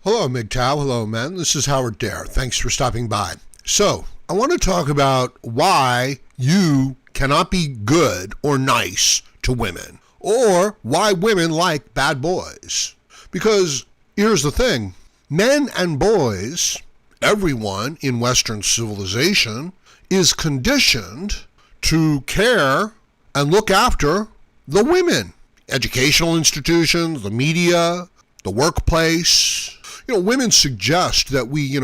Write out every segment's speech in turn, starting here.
Hello, MGTOW. Hello, men. This is Howard Dare. Thanks for stopping by. So, I want to talk about why you cannot be good or nice to women, or why women like bad boys. Because here's the thing. Men and boys, everyone in Western civilization, is conditioned to care and look after the women. Educational institutions, the media, the workplace. Women suggest that we,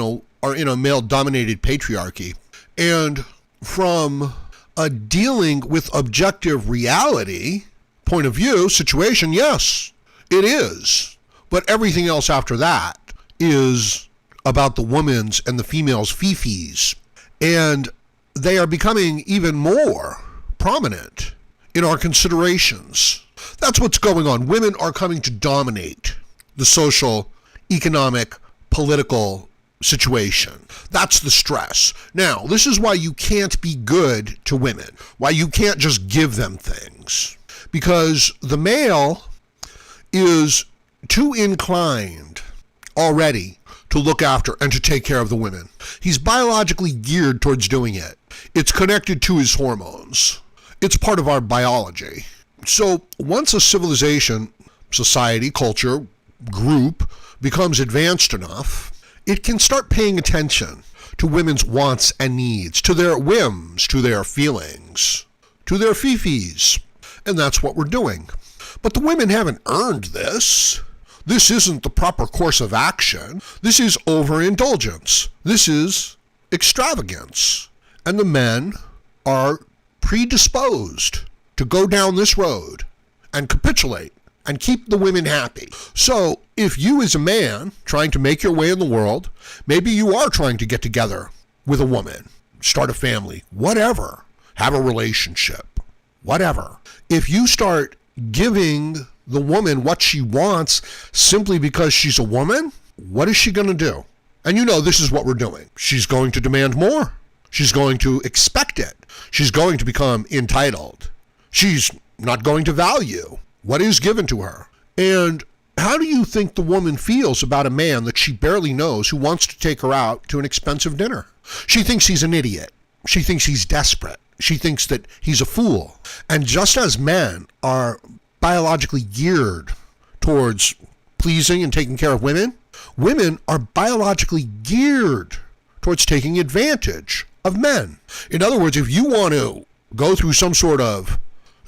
are in a male-dominated patriarchy. And from a dealing with objective reality point of view, situation, yes, it is. But everything else after that is about the woman's and the female's fifis. And they are becoming even more prominent in our considerations. That's what's going on. Women are coming to dominate the social, economic, political situation. That's the stress. Now, this is why you can't be good to women, why you can't just give them things. Because the male is too inclined already to look after and to take care of the women. He's biologically geared towards doing it. It's connected to his hormones. It's part of our biology. So once a civilization, society, culture, group becomes advanced enough, it can start paying attention to women's wants and needs, to their whims, to their feelings, to their fifis. And that's what we're doing. But the women haven't earned this. This isn't the proper course of action. This is overindulgence. This is extravagance. And the men are predisposed to go down this road and capitulate and keep the women happy. So if you as a man trying to make your way in the world, maybe you are trying to get together with a woman, start a family, whatever, have a relationship, whatever. If you start giving the woman what she wants simply because she's a woman, what is she going to do? And this is what we're doing. She's going to demand more. She's going to expect it. She's going to become entitled. She's not going to value what is given to her. And how do you think the woman feels about a man that she barely knows who wants to take her out to an expensive dinner? She thinks he's an idiot. She thinks he's desperate. She thinks that he's a fool. And just as men are biologically geared towards pleasing and taking care of women, women are biologically geared towards taking advantage of men. In other words, if you want to go through some sort of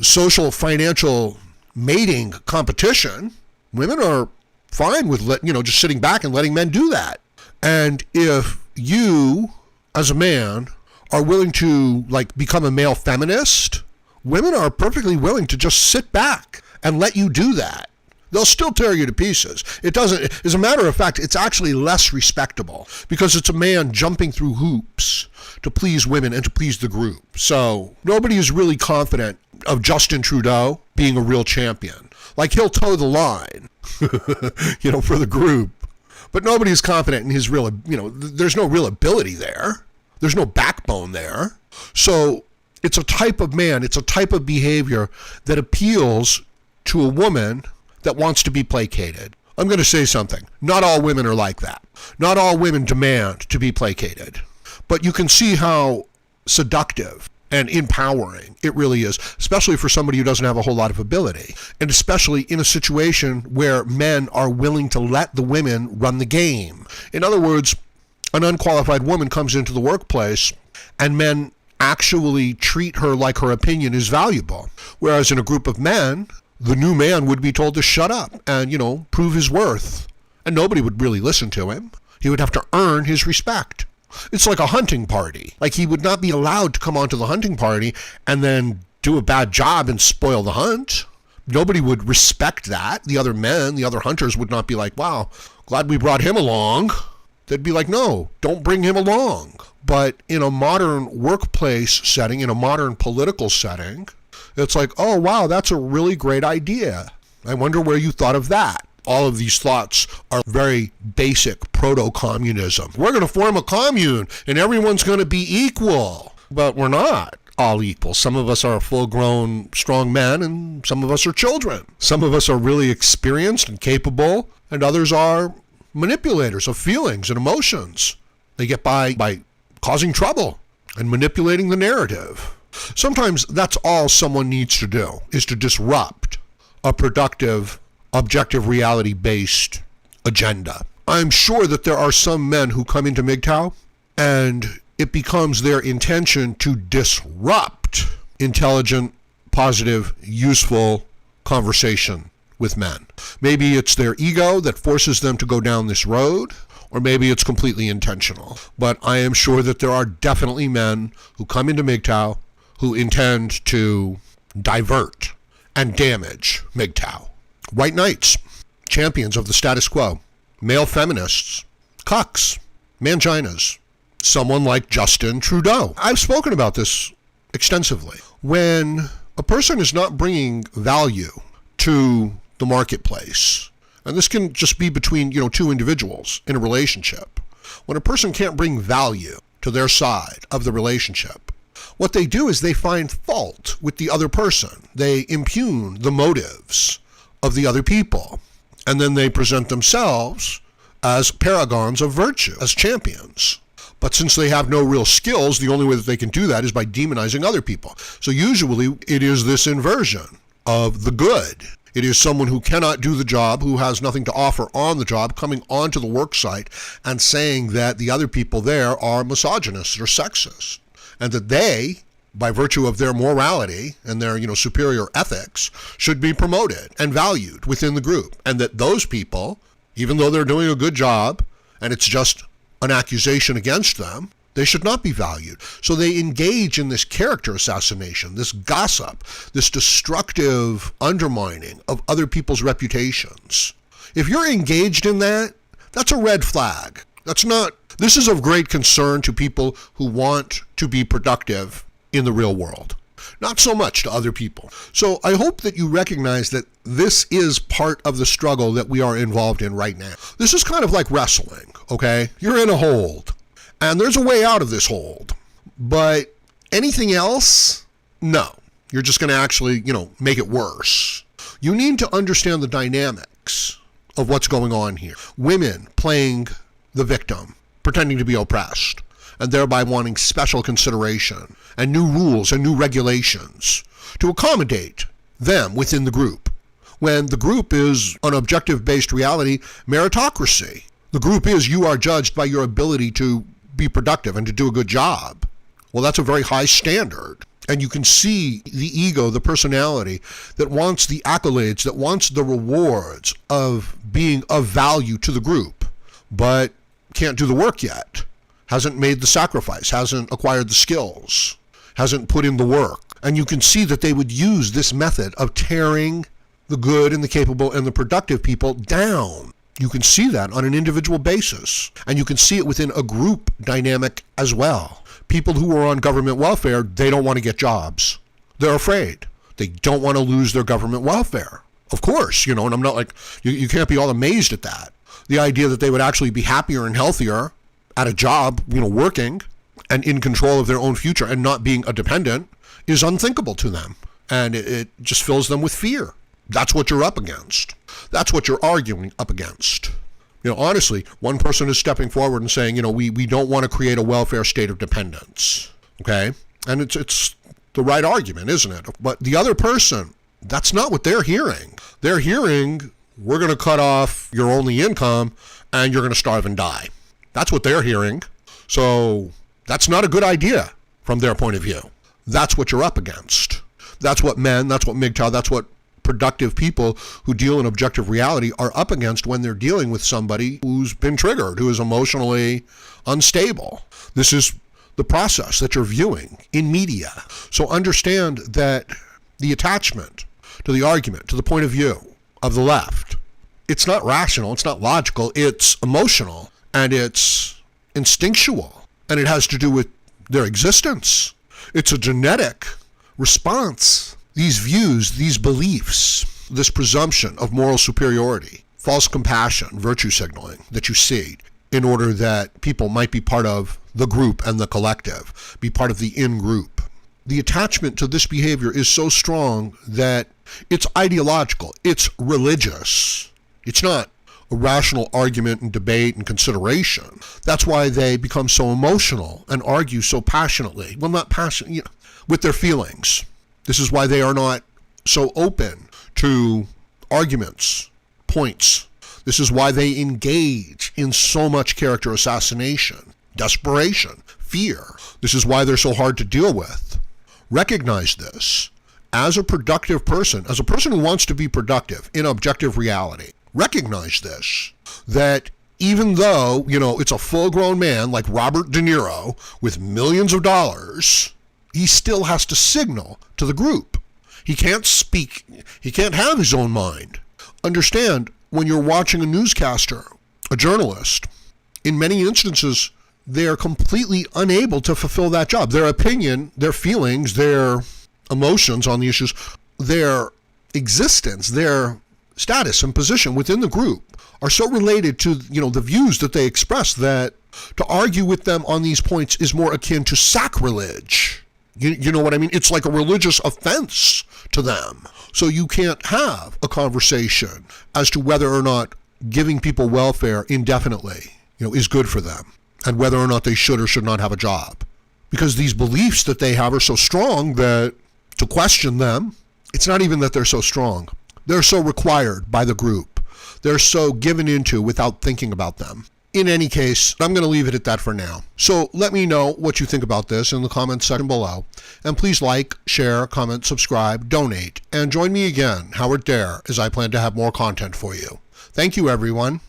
social, financial mating competition, women are fine with just sitting back and letting men do that. And if you, as a man, are willing to become a male feminist, women are perfectly willing to just sit back and let you do that. They'll still tear you to pieces. It doesn't, as a matter of fact, it's actually less respectable because it's a man jumping through hoops to please women and to please the group. So nobody is really confident of Justin Trudeau being a real champion. He'll toe the line, for the group. But nobody is confident in his real, there's no real ability there. There's no backbone there. So it's a type of man, it's a type of behavior that appeals to a woman that wants to be placated. I'm going to say something. Not all women are like that. Not all women demand to be placated. But you can see how seductive and empowering it really is, especially for somebody who doesn't have a whole lot of ability, and especially in a situation where men are willing to let the women run the game. In other words, an unqualified woman comes into the workplace and men actually treat her like her opinion is valuable. Whereas in a group of men, the new man would be told to shut up and, prove his worth. And nobody would really listen to him. He would have to earn his respect. It's like a hunting party. He would not be allowed to come onto the hunting party and then do a bad job and spoil the hunt. Nobody would respect that. The other men, the other hunters would not be like, wow, glad we brought him along. They'd be like, no, don't bring him along. But in a modern workplace setting, in a modern political setting, it's like, oh, wow, that's a really great idea. I wonder where you thought of that. All of these thoughts are very basic proto-communism. We're going to form a commune and everyone's going to be equal. But we're not all equal. Some of us are full-grown, strong men and some of us are children. Some of us are really experienced and capable and others are manipulators of feelings and emotions. They get by causing trouble and manipulating the narrative. Sometimes that's all someone needs to do, is to disrupt a productive, objective, reality-based agenda. I'm sure that there are some men who come into MGTOW and it becomes their intention to disrupt intelligent, positive, useful conversation with men. Maybe it's their ego that forces them to go down this road, or maybe it's completely intentional. But I am sure that there are definitely men who come into MGTOW who intend to divert and damage MGTOW. White knights, champions of the status quo, male feminists, cucks, manginas, someone like Justin Trudeau. I've spoken about this extensively. When a person is not bringing value to the marketplace, and this can just be between, two individuals in a relationship. When a person can't bring value to their side of the relationship, what they do is they find fault with the other person. They impugn the motives of the other people, and then they present themselves as paragons of virtue, as champions. But since they have no real skills, the only way that they can do that is by demonizing other people. So usually it is this inversion of the good. It is someone who cannot do the job, who has nothing to offer on the job, coming onto the work site and saying that the other people there are misogynists or sexist, and that they, by virtue of their morality and their, superior ethics, should be promoted and valued within the group, and that those people, even though they're doing a good job and it's just an accusation against them, they should not be valued. So they engage in this character assassination, this gossip, this destructive undermining of other people's reputations. If you're engaged in that, that's a red flag. This is of great concern to people who want to be productive in the real world. Not so much to other people. So I hope that you recognize that this is part of the struggle that we are involved in right now. This is kind of like wrestling, okay? You're in a hold, and there's a way out of this hold. But anything else? No. You're just going to actually, make it worse. You need to understand the dynamics of what's going on here. Women playing the victim, pretending to be oppressed, and thereby wanting special consideration and new rules and new regulations to accommodate them within the group, when the group is an objective-based reality meritocracy. The group is you are judged by your ability to be productive and to do a good job. Well, that's a very high standard. And you can see the ego, the personality that wants the accolades, that wants the rewards of being of value to the group, but can't do the work yet. Hasn't made the sacrifice, hasn't acquired the skills, hasn't put in the work. And you can see that they would use this method of tearing the good and the capable and the productive people down. You can see that on an individual basis. And you can see it within a group dynamic as well. People who are on government welfare, they don't want to get jobs. They're afraid. They don't want to lose their government welfare. Of course, and I'm not like, you can't be all amazed at that. The idea that they would actually be happier and healthier at a job, working and in control of their own future and not being a dependent is unthinkable to them. And it just fills them with fear. That's what you're up against. That's what you're arguing up against. Honestly, one person is stepping forward and saying, we don't want to create a welfare state of dependence. Okay? And it's the right argument, isn't it? But the other person, that's not what they're hearing. They're hearing, we're going to cut off your only income and you're going to starve and die. That's what they're hearing. So that's not a good idea from their point of view. That's what you're up against. That's what men, that's what MGTOW, that's what productive people who deal in objective reality are up against when they're dealing with somebody who's been triggered, who is emotionally unstable. This is the process that you're viewing in media. So understand that the attachment to the argument, to the point of view of the left, it's not rational, it's not logical, it's emotional. And it's instinctual, and it has to do with their existence. It's a genetic response. These views, these beliefs, this presumption of moral superiority, false compassion, virtue signaling that you see in order that people might be part of the group and the collective, be part of the in-group. The attachment to this behavior is so strong that it's ideological, it's religious. It's not a rational argument and debate and consideration. That's why they become so emotional and argue so passionately. Well, not passionate, with their feelings. This is why they are not so open to arguments, points. This is why they engage in so much character assassination, desperation, fear. This is why they're so hard to deal with. Recognize this as a productive person, as a person who wants to be productive in objective reality. Recognize this, that even though, it's a full-grown man like Robert De Niro with millions of dollars, he still has to signal to the group. He can't speak. He can't have his own mind. Understand, when you're watching a newscaster, a journalist, in many instances, they are completely unable to fulfill that job. Their opinion, their feelings, their emotions on the issues, their existence, their status and position within the group are so related to, the views that they express that to argue with them on these points is more akin to sacrilege. You know what I mean? It's like a religious offense to them. So you can't have a conversation as to whether or not giving people welfare indefinitely, is good for them, and whether or not they should or should not have a job. Because these beliefs that they have are so strong that to question them, it's not even that they're so strong. They're so required by the group. They're so given into without thinking about them. In any case, I'm going to leave it at that for now. So let me know what you think about this in the comments section below. And please like, share, comment, subscribe, donate, and join me again, Howard Dare, as I plan to have more content for you. Thank you, everyone.